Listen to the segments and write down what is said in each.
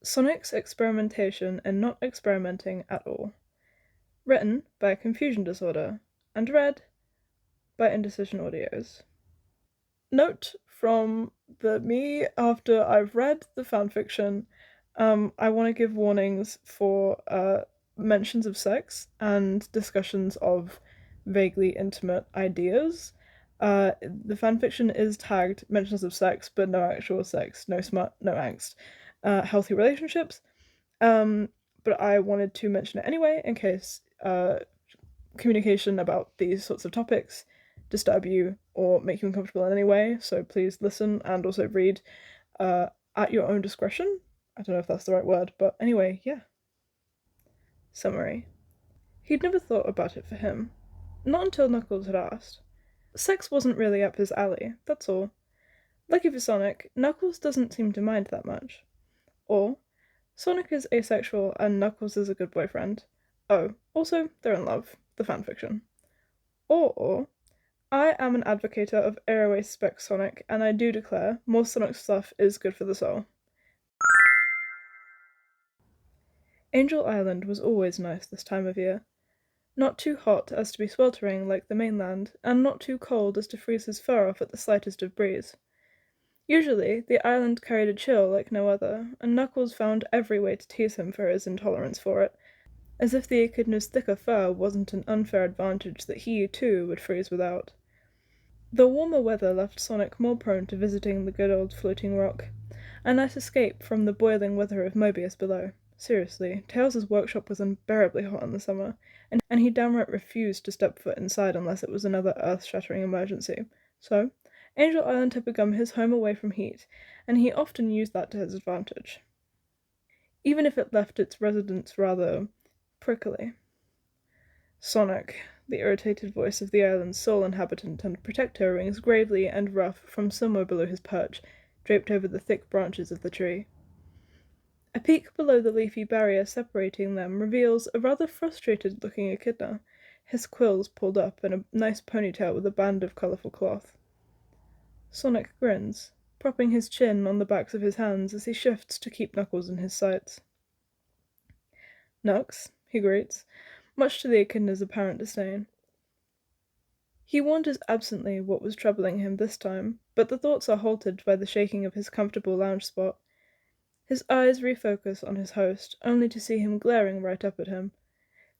Sonic's experimentation and not experimenting at all. Written by ConfusionDisorder and read by Indecision Audios. Note from me after I've read the fanfiction, I want to give warnings for mentions of sex and discussions of vaguely intimate ideas. The fanfiction is tagged mentions of sex, but no actual sex, no smut, no angst. Healthy relationships. But I wanted to mention it anyway in case communication about these sorts of topics disturb you or make you uncomfortable in any way. So please listen and also read at your own discretion. I don't know if that's the right word, but anyway, yeah. Summary. He'd never thought about it for him. Not until Knuckles had asked. Sex wasn't really up his alley, that's all. Lucky for Sonic, Knuckles doesn't seem to mind that much. Or, Sonic is asexual and Knuckles is a good boyfriend. Oh, also, they're in love. The fanfiction. Or, I am an advocator of airway spec Sonic, and I do declare more Sonic stuff is good for the soul. Angel Island was always nice this time of year. Not too hot as to be sweltering like the mainland, and not too cold as to freeze his fur off at the slightest of breeze. Usually, the island carried a chill like no other, and Knuckles found every way to tease him for his intolerance for it, as if the echidna's thicker fur wasn't an unfair advantage that he, too, would freeze without. The warmer weather left Sonic more prone to visiting the good old floating rock, a nice escape from the boiling weather of Mobius below. Seriously, Tails' workshop was unbearably hot in the summer, and he downright refused to step foot inside unless it was another earth-shattering emergency. So, Angel Island had become his home away from heat, and he often used that to his advantage, even if it left its residents rather prickly. Sonic, the irritated voice of the island's sole inhabitant and protector, rings gravely and rough from somewhere below his perch, draped over the thick branches of the tree. A peek below the leafy barrier separating them reveals a rather frustrated-looking echidna, his quills pulled up in a nice ponytail with a band of colourful cloth. Sonic grins, propping his chin on the backs of his hands as he shifts to keep Knuckles in his sights. "Nux," he greets, much to the echidna's apparent disdain. He wonders absently what was troubling him this time, but the thoughts are halted by the shaking of his comfortable lounge spot. His eyes refocus on his host, only to see him glaring right up at him.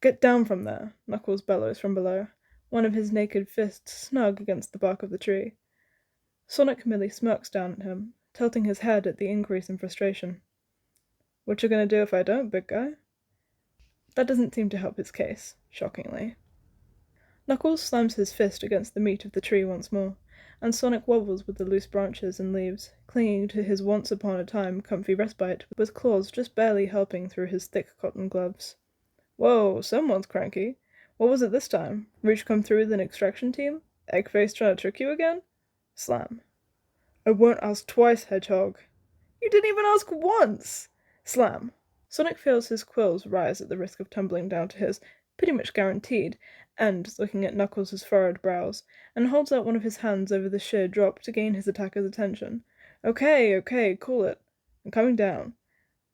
"Get down from there!" Knuckles bellows from below, one of his naked fists snug against the bark of the tree. Sonic merely smirks down at him, tilting his head at the increase in frustration. "What you gonna do if I don't, big guy?" That doesn't seem to help his case, shockingly. Knuckles slams his fist against the meat of the tree once more, and Sonic wobbles with the loose branches and leaves, clinging to his once-upon-a-time comfy respite, with claws just barely helping through his thick cotton gloves. "Whoa, someone's cranky. What was it this time? Reach come through with an extraction team? Eggface trying to trick you again?" Slam. "I won't ask twice, Hedgehog." "You didn't even ask once!" Slam. Sonic feels his quills rise at the risk of tumbling down to his pretty much guaranteed end, looking at Knuckles' furrowed brows, and holds out one of his hands over the sheer drop to gain his attacker's attention. Okay, cool it. I'm coming down."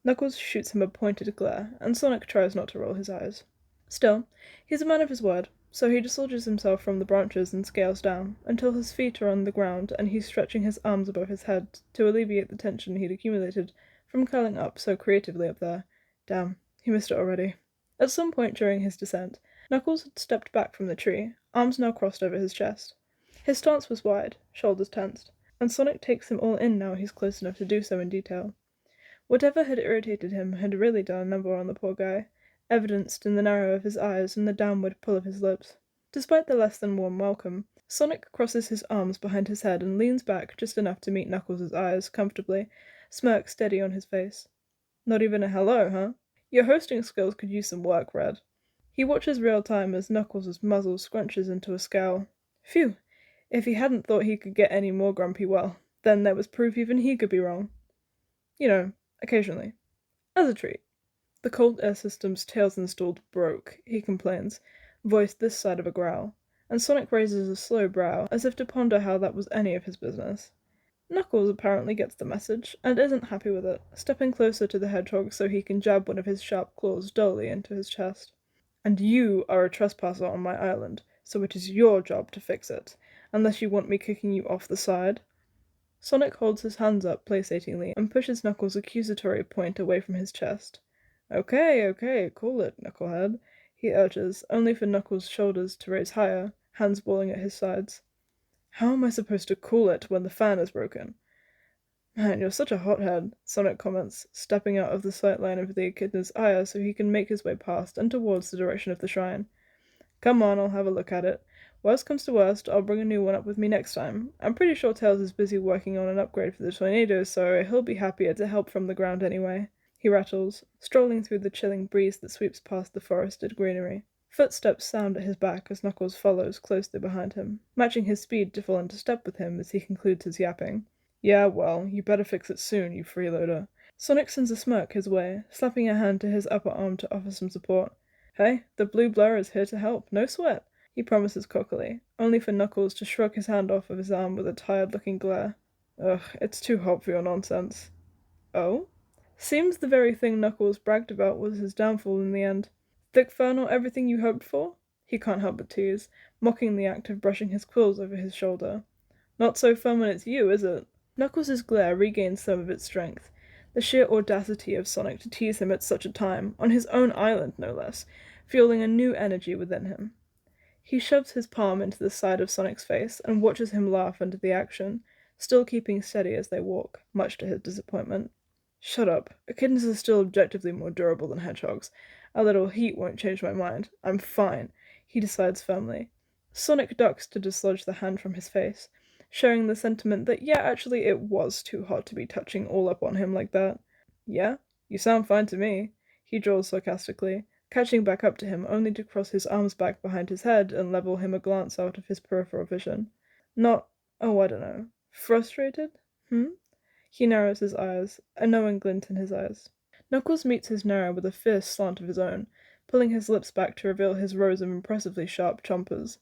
Knuckles shoots him a pointed glare, and Sonic tries not to roll his eyes. Still, he's a man of his word, so he dislodges himself from the branches and scales down, until his feet are on the ground and he's stretching his arms above his head to alleviate the tension he'd accumulated from curling up so creatively up there. Damn, he missed it already. At some point during his descent, Knuckles had stepped back from the tree, arms now crossed over his chest. His stance was wide, shoulders tensed, and Sonic takes him all in now he's close enough to do so in detail. Whatever had irritated him had really done a number on the poor guy, evidenced in the narrow of his eyes and the downward pull of his lips. Despite the less than warm welcome, Sonic crosses his arms behind his head and leans back just enough to meet Knuckles' eyes comfortably, smirk steady on his face. "Not even a hello, huh? Your hosting skills could use some work, Red." He watches real time as Knuckles' muzzle scrunches into a scowl. Phew! If he hadn't thought he could get any more grumpy, well, then there was proof even he could be wrong. You know, occasionally. As a treat. "The cold air system's Tails installed broke," he complains, voiced this side of a growl, and Sonic raises a slow brow, as if to ponder how that was any of his business. Knuckles apparently gets the message, and isn't happy with it, stepping closer to the hedgehog so he can jab one of his sharp claws dully into his chest. "And you are a trespasser on my island, so it is your job to fix it, unless you want me kicking you off the side." Sonic holds his hands up placatingly and pushes Knuckles' accusatory point away from his chest. "Okay, okay, cool it, knucklehead," he urges, only for Knuckles' shoulders to raise higher, hands balling at his sides. "How am I supposed to cool it when the fan is broken?" "Man, you're such a hothead," Sonic comments, stepping out of the sightline of the echidna's ire so he can make his way past and towards the direction of the shrine. "Come on, I'll have a look at it. Worst comes to worst, I'll bring a new one up with me next time. I'm pretty sure Tails is busy working on an upgrade for the tornado, so he'll be happier to help from the ground anyway," he rattles, strolling through the chilling breeze that sweeps past the forested greenery. Footsteps sound at his back as Knuckles follows closely behind him, matching his speed to fall into step with him as he concludes his yapping. "Yeah, well, you better fix it soon, you freeloader." Sonic sends a smirk his way, slapping a hand to his upper arm to offer some support. "Hey, the blue blur is here to help, no sweat," he promises cockily, only for Knuckles to shrug his hand off of his arm with a tired-looking glare. "Ugh, it's too hot for your nonsense." "Oh?" Seems the very thing Knuckles bragged about was his downfall in the end. "Thick fur not everything you hoped for?" he can't help but tease, mocking the act of brushing his quills over his shoulder. "Not so fun when it's you, is it?" Knuckles' glare regains some of its strength. The sheer audacity of Sonic to tease him at such a time, on his own island no less, fueling a new energy within him. He shoves his palm into the side of Sonic's face and watches him laugh under the action, still keeping steady as they walk, much to his disappointment. "Shut up. Echidnas are still objectively more durable than hedgehogs. A little heat won't change my mind. I'm fine," he decides firmly. Sonic ducks to dislodge the hand from his face, sharing the sentiment that yeah, actually it was too hot to be touching all up on him like that. "Yeah? You sound fine to me," he drawls sarcastically, catching back up to him only to cross his arms back behind his head and level him a glance out of his peripheral vision. "Not, oh, I don't know, frustrated? Hmm?" He narrows his eyes, a knowing glint in his eyes. Knuckles meets his narrow with a fierce slant of his own, pulling his lips back to reveal his rows of impressively sharp chompers.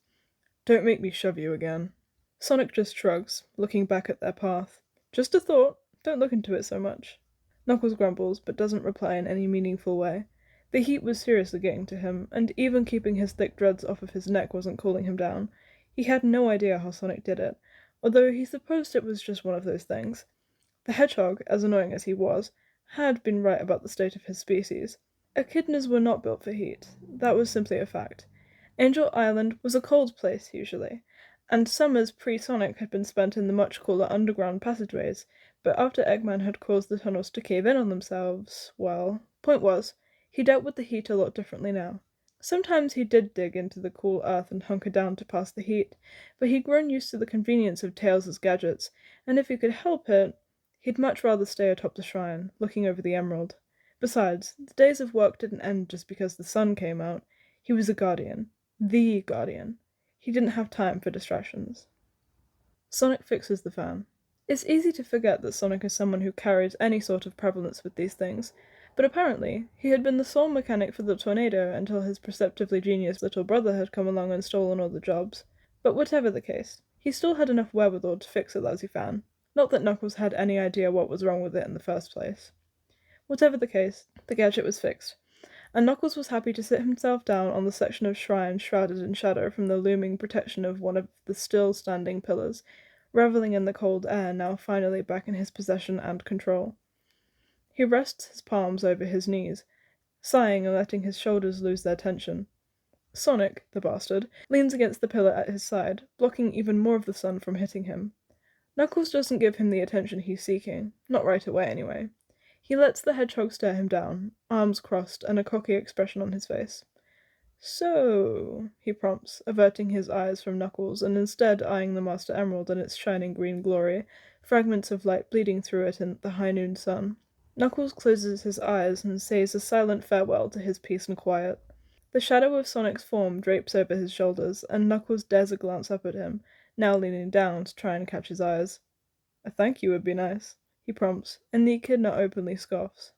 "Don't make me shove you again." Sonic just shrugs, looking back at their path. "Just a thought. Don't look into it so much." Knuckles grumbles, but doesn't reply in any meaningful way. The heat was seriously getting to him, and even keeping his thick dreads off of his neck wasn't cooling him down. He had no idea how Sonic did it, although he supposed it was just one of those things. The hedgehog, as annoying as he was, had been right about the state of his species. Echidnas were not built for heat. That was simply a fact. Angel Island was a cold place, usually, and summers pre-Sonic had been spent in the much cooler underground passageways, but after Eggman had caused the tunnels to cave in on themselves, well, point was, he dealt with the heat a lot differently now. Sometimes he did dig into the cool earth and hunker down to pass the heat, but he'd grown used to the convenience of Tails' gadgets, and if he could help it, he'd much rather stay atop the shrine, looking over the emerald. Besides, the days of work didn't end just because the sun came out. He was a guardian. The guardian. He didn't have time for distractions. Sonic fixes the fan. It's easy to forget that Sonic is someone who carries any sort of prevalence with these things, but apparently, he had been the sole mechanic for the tornado until his perceptively genius little brother had come along and stolen all the jobs. But whatever the case, he still had enough wherewithal to fix a lousy fan. Not that Knuckles had any idea what was wrong with it in the first place. Whatever the case, the gadget was fixed, and Knuckles was happy to sit himself down on the section of shrine shrouded in shadow from the looming protection of one of the still-standing pillars, reveling in the cold air now finally back in his possession and control. He rests his palms over his knees, sighing and letting his shoulders lose their tension. Sonic, the bastard, leans against the pillar at his side, blocking even more of the sun from hitting him. Knuckles doesn't give him the attention he's seeking, not right away anyway. He lets the hedgehog stare him down, arms crossed and a cocky expression on his face. "So," he prompts, averting his eyes from Knuckles and instead eyeing the Master Emerald in its shining green glory, fragments of light bleeding through it in the high noon sun. Knuckles closes his eyes and says a silent farewell to his peace and quiet. The shadow of Sonic's form drapes over his shoulders, and Knuckles dares a glance up at him, now leaning down to try and catch his eyes. "A thank you would be nice," he prompts, and the echidna openly scoffs.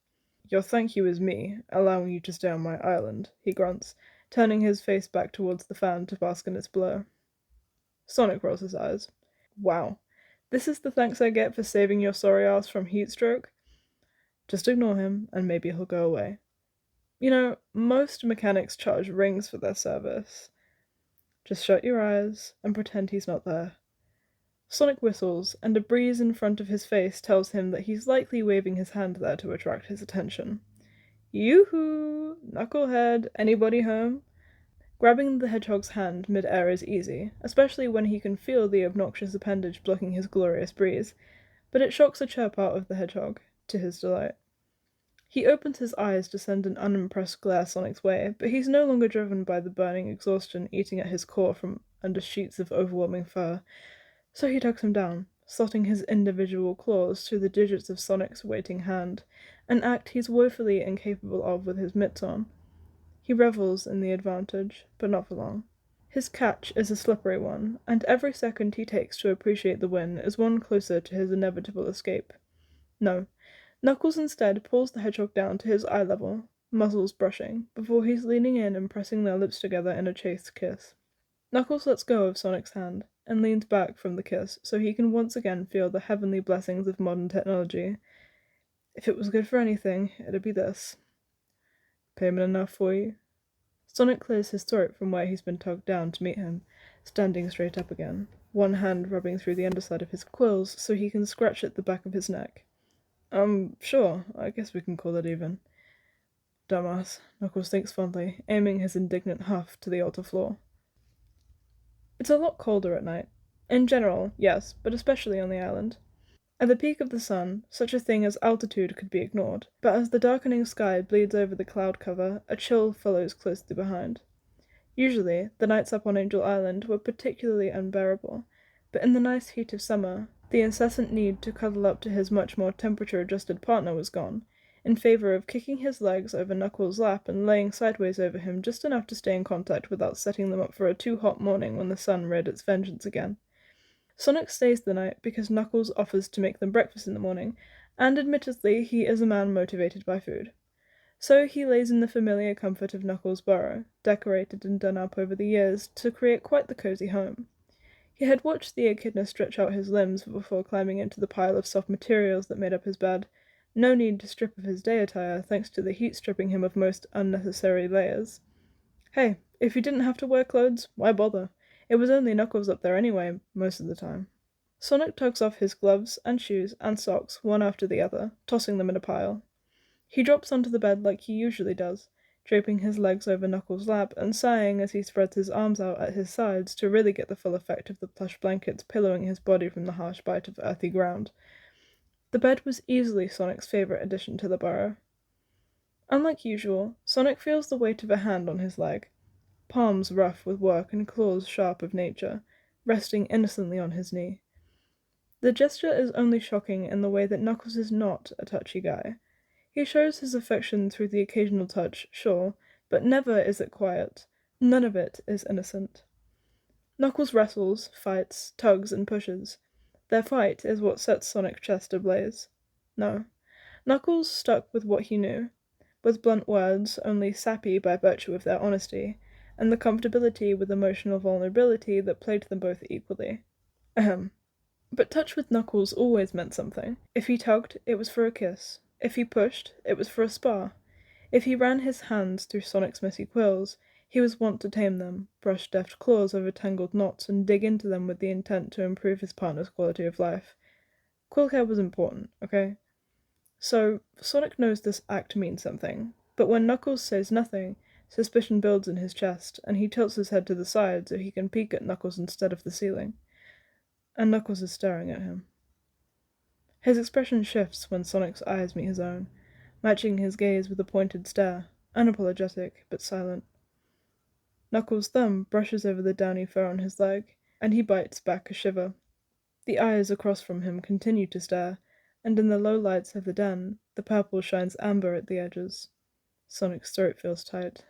"Your thank you is me, allowing you to stay on my island," he grunts, turning his face back towards the fan to bask in its blur. Sonic rolls his eyes. Wow. This is the thanks I get for saving your sorry ass from heat stroke? Just ignore him, and maybe he'll go away. You know, most mechanics charge rings for their service. Just shut your eyes and pretend he's not there. Sonic whistles, and a breeze in front of his face tells him that he's likely waving his hand there to attract his attention. Yoo-hoo! Knucklehead, anybody home? Grabbing the hedgehog's hand mid-air is easy, especially when he can feel the obnoxious appendage blocking his glorious breeze, but it shocks a chirp out of the hedgehog, to his delight. He opens his eyes to send an unimpressed glare Sonic's way, but he's no longer driven by the burning exhaustion eating at his core from under sheets of overwhelming fur, so he tucks him down, slotting his individual claws through the digits of Sonic's waiting hand, an act he's woefully incapable of with his mitts on. He revels in the advantage, but not for long. His catch is a slippery one, and every second he takes to appreciate the win is one closer to his inevitable escape. No, Knuckles instead pulls the hedgehog down to his eye level, muzzles brushing, before he's leaning in and pressing their lips together in a chaste kiss. Knuckles lets go of Sonic's hand, and leans back from the kiss so he can once again feel the heavenly blessings of modern technology. If it was good for anything, it'd be this. Payment enough for you? Sonic clears his throat from where he's been tugged down to meet him, standing straight up again, one hand rubbing through the underside of his quills so he can scratch at the back of his neck. Sure, I guess we can call it even. Dumbass, Knuckles thinks fondly, aiming his indignant huff to the altar floor. It's a lot colder at night. In general, yes, but especially on the island. At the peak of the sun, such a thing as altitude could be ignored, but as the darkening sky bleeds over the cloud cover, a chill follows closely behind. Usually, the nights up on Angel Island were particularly unbearable, but in the nice heat of summer, the incessant need to cuddle up to his much more temperature-adjusted partner was gone, in favor of kicking his legs over Knuckles' lap and laying sideways over him just enough to stay in contact without setting them up for a too-hot morning when the sun reared its vengeance again. Sonic stays the night because Knuckles offers to make them breakfast in the morning, and admittedly he is a man motivated by food. So he lays in the familiar comfort of Knuckles' burrow, decorated and done up over the years to create quite the cozy home. He had watched the echidna stretch out his limbs before climbing into the pile of soft materials that made up his bed. No need to strip of his day attire, thanks to the heat stripping him of most unnecessary layers. Hey, if you didn't have to wear clothes, why bother? It was only Knuckles up there anyway, most of the time. Sonic tugs off his gloves and shoes and socks one after the other, tossing them in a pile. He drops onto the bed like he usually does, draping his legs over Knuckles' lap and sighing as he spreads his arms out at his sides to really get the full effect of the plush blankets pillowing his body from the harsh bite of earthy ground. The bed was easily Sonic's favorite addition to the burrow. Unlike usual, Sonic feels the weight of a hand on his leg, palms rough with work and claws sharp of nature, resting innocently on his knee. The gesture is only shocking in the way that Knuckles is not a touchy guy. He shows his affection through the occasional touch, sure, but never is it quiet. None of it is innocent. Knuckles wrestles, fights, tugs, and pushes. Their fight is what sets Sonic's chest ablaze. No, Knuckles stuck with what he knew, with blunt words only sappy by virtue of their honesty, and the comfortability with emotional vulnerability that played them both equally. Ahem. But touch with Knuckles always meant something. If he tugged, it was for a kiss. If he pushed, it was for a spar. If he ran his hands through Sonic's messy quills, he was wont to tame them, brush deft claws over tangled knots, and dig into them with the intent to improve his partner's quality of life. Quill care was important, okay? So, Sonic knows this act means something, but when Knuckles says nothing, suspicion builds in his chest, and he tilts his head to the side so he can peek at Knuckles instead of the ceiling. And Knuckles is staring at him. His expression shifts when Sonic's eyes meet his own, matching his gaze with a pointed stare, unapologetic but silent. Knuckles' thumb brushes over the downy fur on his leg, and he bites back a shiver. The eyes across from him continue to stare, and in the low lights of the den, the purple shines amber at the edges. Sonic's throat feels tight.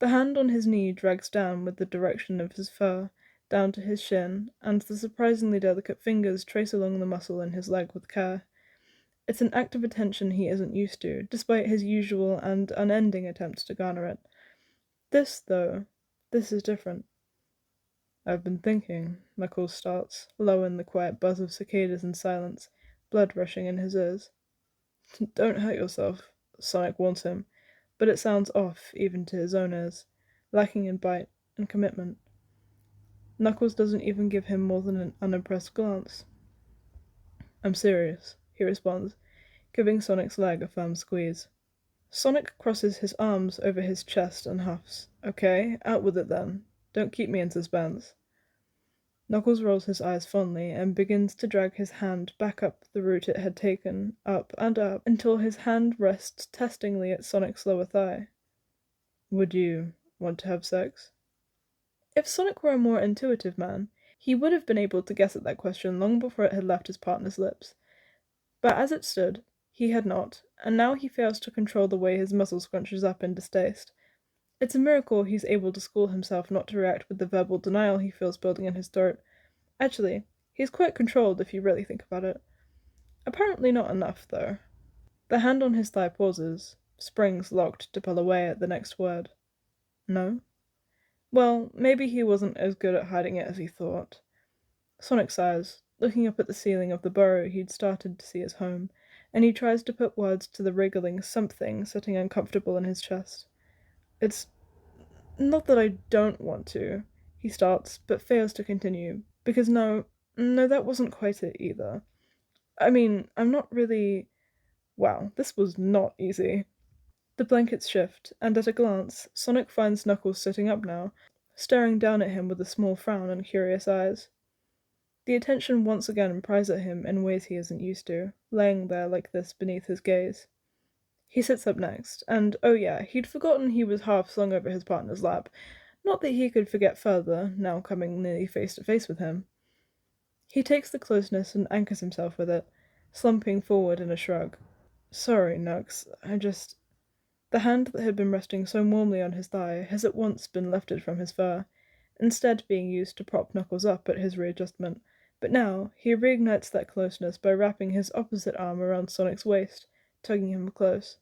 The hand on his knee drags down with the direction of his fur, down to his shin, and the surprisingly delicate fingers trace along the muscle in his leg with care. It's an act of attention he isn't used to, despite his usual and unending attempts to garner it. This is different. I've been thinking, Knuckles starts, low in the quiet buzz of cicadas and silence, blood rushing in his ears. Don't hurt yourself, Sonic warns him, but it sounds off even to his own ears, lacking in bite and commitment. Knuckles doesn't even give him more than an unimpressed glance. I'm serious, he responds, giving Sonic's leg a firm squeeze. Sonic crosses his arms over his chest and huffs. Okay, out with it then. Don't keep me in suspense. Knuckles rolls his eyes fondly and begins to drag his hand back up the route it had taken, up and up, until his hand rests testingly at Sonic's lower thigh. Would you want to have sex? If Sonic were a more intuitive man, he would have been able to guess at that question long before it had left his partner's lips. But as it stood, he had not, and now he fails to control the way his muzzle scrunches up in distaste. It's a miracle he's able to school himself not to react with the verbal denial he feels building in his throat. Actually, he's quite controlled if you really think about it. Apparently not enough, though. The hand on his thigh pauses, springs locked to pull away at the next word. No? Well, maybe he wasn't as good at hiding it as he thought. Sonic sighs, looking up at the ceiling of the burrow he'd started to see as home, and he tries to put words to the wriggling something sitting uncomfortable in his chest. It's not that I don't want to, he starts, but fails to continue, because no, that wasn't quite it either. I mean, I'm not really... Wow, this was not easy. The blankets shift, and at a glance, Sonic finds Knuckles sitting up now, staring down at him with a small frown and curious eyes. The attention once again pries at him in ways he isn't used to, laying there like this beneath his gaze. He sits up next, and oh yeah, he'd forgotten he was half slung over his partner's lap. Not that he could forget further, now coming nearly face to face with him. He takes the closeness and anchors himself with it, slumping forward in a shrug. Sorry, Nux, The hand that had been resting so warmly on his thigh has at once been lifted from his fur, instead being used to prop Knuckles up at his readjustment, but now he reignites that closeness by wrapping his opposite arm around Sonic's waist, tugging him close.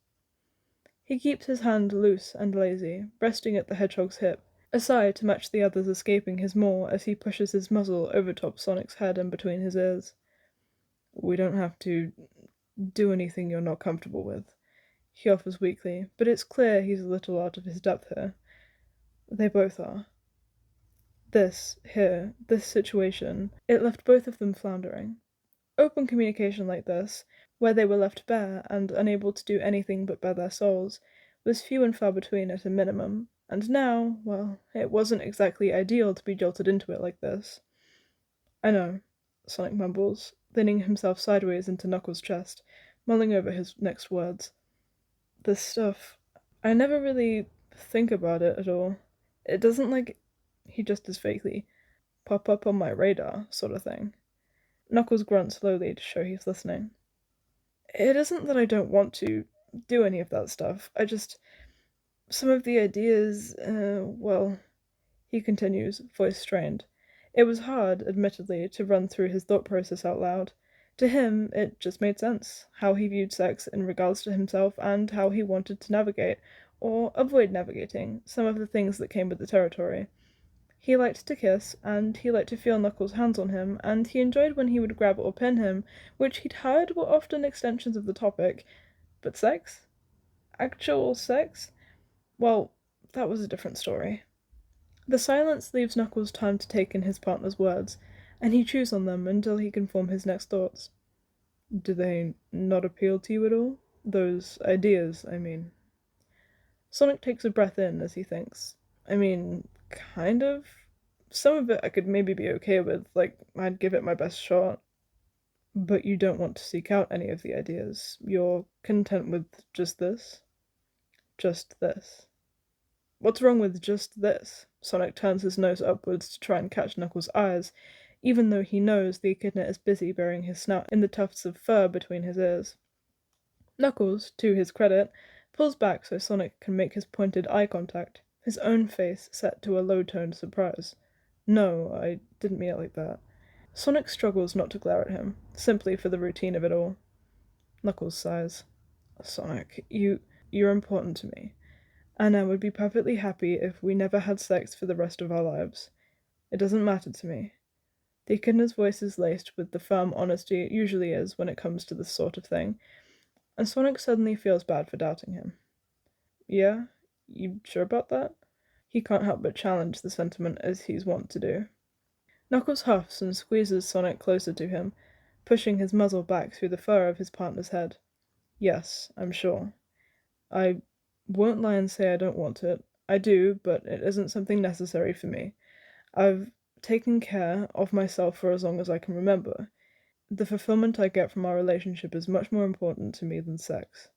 He keeps his hand loose and lazy, resting at the hedgehog's hip, a sigh to match the other's escaping his maw as he pushes his muzzle overtop Sonic's head and between his ears. We don't have to do anything you're not comfortable with, he offers weakly, but it's clear he's a little out of his depth here. They both are. This situation, it left both of them floundering. Open communication like this, where they were left bare and unable to do anything but bare their souls, was few and far between at a minimum, and now, well, it wasn't exactly ideal to be jolted into it like this. I know, Sonic mumbles, leaning himself sideways into Knuckles' chest, mulling over his next words. This stuff, I never really think about it at all. It doesn't, he just as vaguely, pop up on my radar, sort of thing. Knuckles grunts slowly to show he's listening. It isn't that I don't want to do any of that stuff. Some of the ideas, well, he continues, voice strained. It was hard, admittedly, to run through his thought process out loud. To him, it just made sense, how he viewed sex in regards to himself and how he wanted to navigate, or avoid navigating, some of the things that came with the territory. He liked to kiss, and he liked to feel Knuckles' hands on him, and he enjoyed when he would grab or pin him, which he'd heard were often extensions of the topic. But sex? Actual sex? Well, that was a different story. The silence leaves Knuckles time to take in his partner's words, and he chews on them until he can form his next thoughts. Do they not appeal to you at all? Those ideas, I mean. Sonic takes a breath in as he thinks. I mean, kind of. Some of it I could maybe be okay with, I'd give it my best shot. But you don't want to seek out any of the ideas. You're content with just this? Just this. What's wrong with just this? Sonic turns his nose upwards to try and catch Knuckles' eyes, even though he knows the echidna is busy burying his snout in the tufts of fur between his ears. Knuckles, to his credit, pulls back so Sonic can make his pointed eye contact, his own face set to a low-toned surprise. No, I didn't mean it like that. Sonic struggles not to glare at him, simply for the routine of it all. Knuckles sighs. Sonic, you're important to me, and I would be perfectly happy if we never had sex for the rest of our lives. It doesn't matter to me. The echidna's voice is laced with the firm honesty it usually is when it comes to this sort of thing, and Sonic suddenly feels bad for doubting him. Yeah? You sure about that? He can't help but challenge the sentiment as he's wont to do. Knuckles huffs and squeezes Sonic closer to him, pushing his muzzle back through the fur of his partner's head. Yes, I'm sure. I won't lie and say I don't want it. I do, but it isn't something necessary for me. I've taken care of myself for as long as I can remember. The fulfillment I get from our relationship is much more important to me than sex.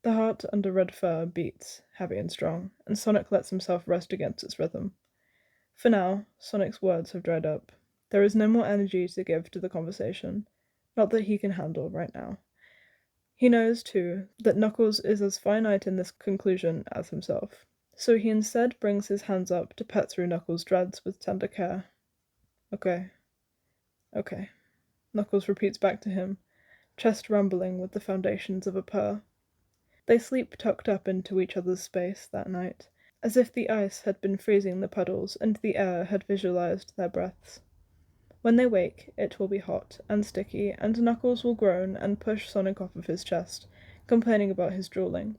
The heart under red fur beats, heavy and strong, and Sonic lets himself rest against its rhythm. For now, Sonic's words have dried up. There is no more energy to give to the conversation, not that he can handle right now. He knows, too, that Knuckles is as finite in this conclusion as himself, so he instead brings his hands up to pet through Knuckles' dreads with tender care. Okay. Okay. Knuckles repeats back to him, chest rumbling with the foundations of a purr. They sleep tucked up into each other's space that night, as if the ice had been freezing the puddles and the air had visualized their breaths. When they wake, it will be hot and sticky, and Knuckles will groan and push Sonic off of his chest, complaining about his drooling.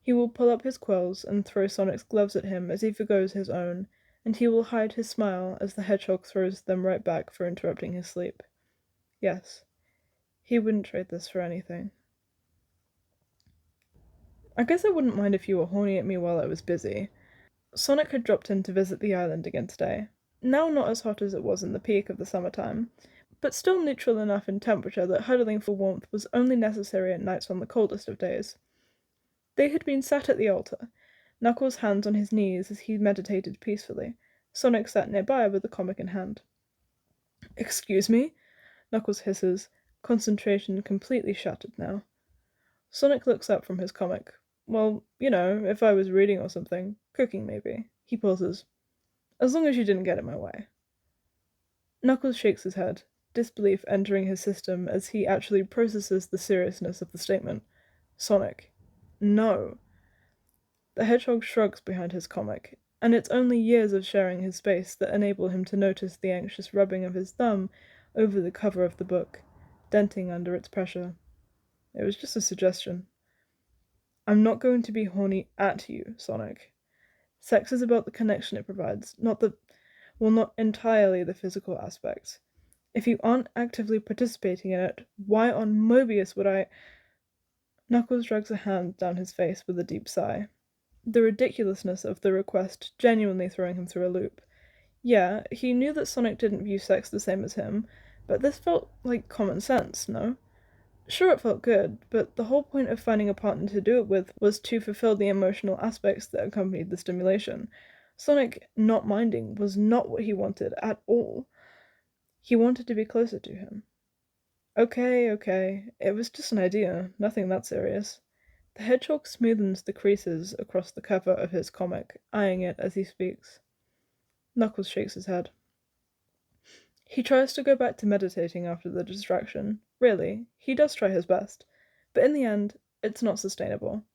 He will pull up his quills and throw Sonic's gloves at him as he forgoes his own, and he will hide his smile as the hedgehog throws them right back for interrupting his sleep. Yes, he wouldn't trade this for anything. I guess I wouldn't mind if you were horny at me while I was busy. Sonic had dropped in to visit the island again today. Now not as hot as it was in the peak of the summertime, but still neutral enough in temperature that huddling for warmth was only necessary at nights on the coldest of days. They had been sat at the altar, Knuckles' hands on his knees as he meditated peacefully. Sonic sat nearby with the comic in hand. "Excuse me?" Knuckles hisses, concentration completely shattered now. Sonic looks up from his comic. "Well, if I was reading or something. Cooking, maybe." He pauses. "As long as you didn't get in my way." Knuckles shakes his head, disbelief entering his system as he actually processes the seriousness of the statement. "Sonic. No." The hedgehog shrugs behind his comic, and it's only years of sharing his space that enable him to notice the anxious rubbing of his thumb over the cover of the book, denting under its pressure. It was just a suggestion. "I'm not going to be horny at you, Sonic. Sex is about the connection it provides, not entirely the physical aspects. If you aren't actively participating in it, why on Mobius would I—" Knuckles drags a hand down his face with a deep sigh. The ridiculousness of the request genuinely throwing him through a loop. Yeah, he knew that Sonic didn't view sex the same as him, but this felt like common sense, no? Sure, it felt good, but the whole point of finding a partner to do it with was to fulfill the emotional aspects that accompanied the stimulation. Sonic not minding was not what he wanted at all. He wanted to be closer to him. Okay, it was just an idea, nothing that serious. The hedgehog smoothens the creases across the cover of his comic, eyeing it as he speaks. Knuckles shakes his head. He tries to go back to meditating after the distraction. Really, he does try his best. But in the end, it's not sustainable.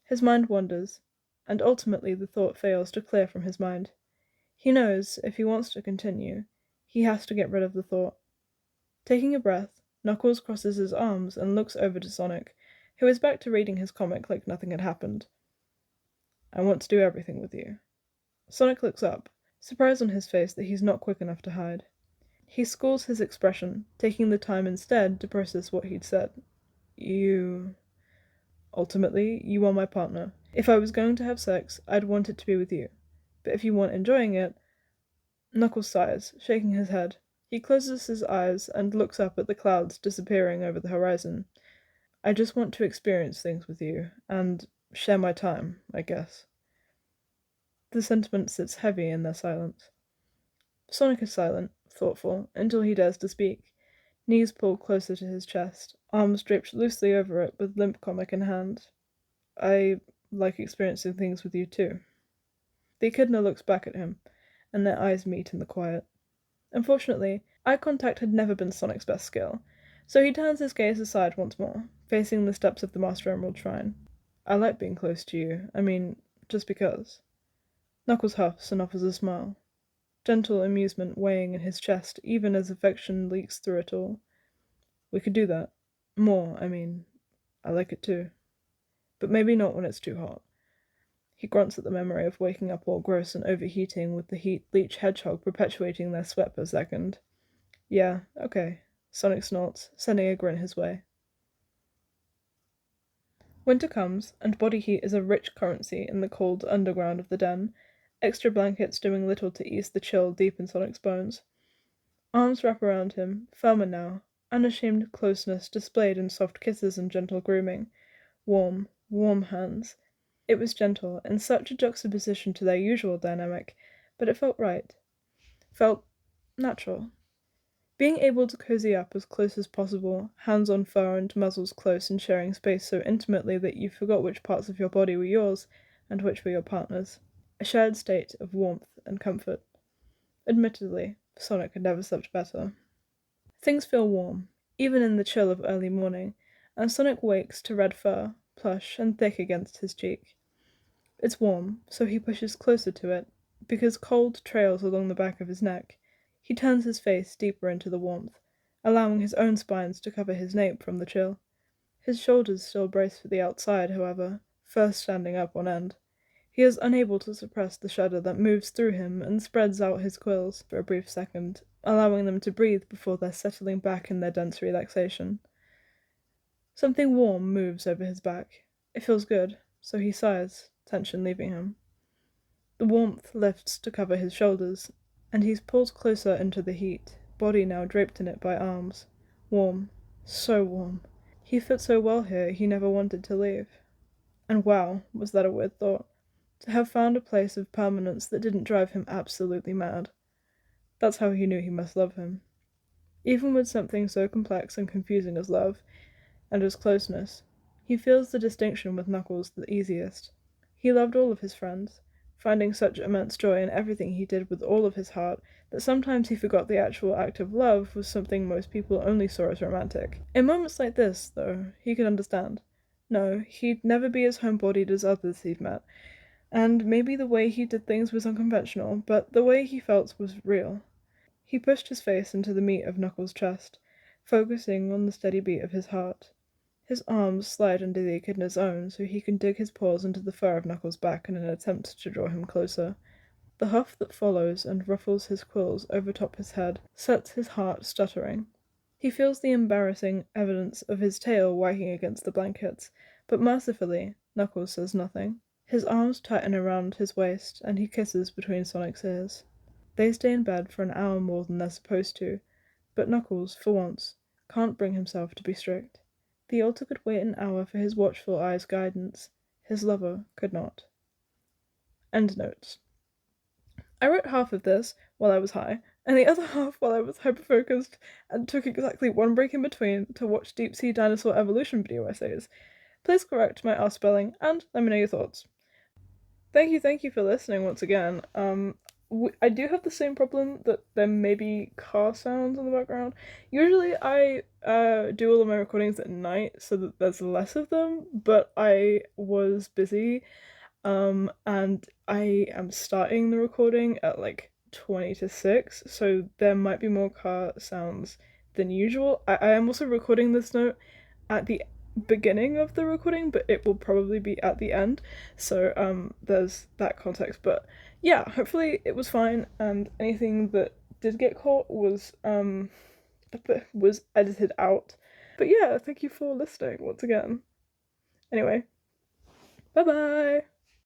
His mind wanders, and ultimately the thought fails to clear from his mind. He knows, if he wants to continue, he has to get rid of the thought. Taking a breath, Knuckles crosses his arms and looks over to Sonic, who is back to reading his comic like nothing had happened. "I want to do everything with you." Sonic looks up, surprise on his face that he's not quick enough to hide. He schools his expression, taking the time instead to process what he'd said. "You... Ultimately, you are my partner. If I was going to have sex, I'd want it to be with you. But if you weren't enjoying it—" Knuckles sighs, shaking his head. He closes his eyes and looks up at the clouds disappearing over the horizon. "I just want to experience things with you, and share my time, I guess." The sentiment sits heavy in their silence. Sonic is silent, thoughtful, until he dares to speak. Knees pulled closer to his chest, arms draped loosely over it with limp comic in hand. "I like experiencing things with you too." The echidna looks back at him, and their eyes meet in the quiet. Unfortunately, eye contact had never been Sonic's best skill, so he turns his gaze aside once more, facing the steps of the Master Emerald Shrine. "I like being close to you. I mean, just because." Knuckles huffs and offers a smile. gentle amusement weighing in his chest even as affection leaks through it all. We could do that. More, I mean. I like it too. But maybe not when it's too hot. He grunts at the memory of waking up all gross and overheating with the heat leech hedgehog perpetuating their sweat per second. Yeah, okay. Sonic snorts, sending a grin his way. Winter comes, and body heat is a rich currency in the cold underground of the den, extra blankets doing little to ease the chill deep in Sonic's bones. Arms wrap around him, firmer now, unashamed closeness displayed in soft kisses and gentle grooming. Warm, warm hands. It was gentle, in such a juxtaposition to their usual dynamic, but it felt right. Felt natural. Being able to cozy up as close as possible, hands on fur and muzzles close and sharing space so intimately that you forgot which parts of your body were yours and which were your partner's. A shared state of warmth and comfort. Admittedly, Sonic had never slept better. Things feel warm, even in the chill of early morning, and Sonic wakes to red fur, plush and thick against his cheek. It's warm, so he pushes closer to it, because cold trails along the back of his neck. He turns his face deeper into the warmth, allowing his own spines to cover his nape from the chill. His shoulders still brace for the outside, however, first standing up on end. He is unable to suppress the shudder that moves through him and spreads out his quills for a brief second, allowing them to breathe before they're settling back in their dense relaxation. Something warm moves over his back. It feels good, so he sighs, tension leaving him. The warmth lifts to cover his shoulders, and he's pulled closer into the heat, body now draped in it by arms. Warm. So warm. He fit so well here, he never wanted to leave. And wow, was that a weird thought. To have found a place of permanence that didn't drive him absolutely mad. That's how he knew he must love him. Even with something so complex and confusing as love, and as closeness, he feels the distinction with Knuckles the easiest. He loved all of his friends, finding such immense joy in everything he did with all of his heart that sometimes he forgot the actual act of love was something most people only saw as romantic. In moments like this, though, he could understand. No, he'd never be as homebodied as others he'd met, and maybe the way he did things was unconventional, but the way he felt was real. He pushed his face into the meat of Knuckles' chest, focusing on the steady beat of his heart. His arms slide under the echidna's own so he can dig his paws into the fur of Knuckles' back in an attempt to draw him closer. The huff that follows and ruffles his quills overtop his head sets his heart stuttering. He feels the embarrassing evidence of his tail wagging against the blankets, but mercifully, Knuckles says nothing. His arms tighten around his waist, and he kisses between Sonic's ears. They stay in bed for an hour more than they're supposed to, but Knuckles, for once, can't bring himself to be strict. The altar could wait an hour for his watchful eye's guidance. His lover could not. Endnotes. I wrote half of this while I was high, and the other half while I was hyper-focused, and took exactly one break in between to watch deep-sea dinosaur evolution video essays. Please correct my R spelling, and let me know your thoughts. Thank you for listening once again. I do have the same problem that there may be car sounds in the background. Usually I do all of my recordings at night so that there's less of them, but I was busy and I am starting the recording at like 20 to 6, so there might be more car sounds than usual. I am also recording this note at the beginning of the recording, but it will probably be at the end, so there's that context. But yeah, hopefully it was fine, and anything that did get caught was edited out. But yeah, thank you for listening once again. Anyway, bye bye.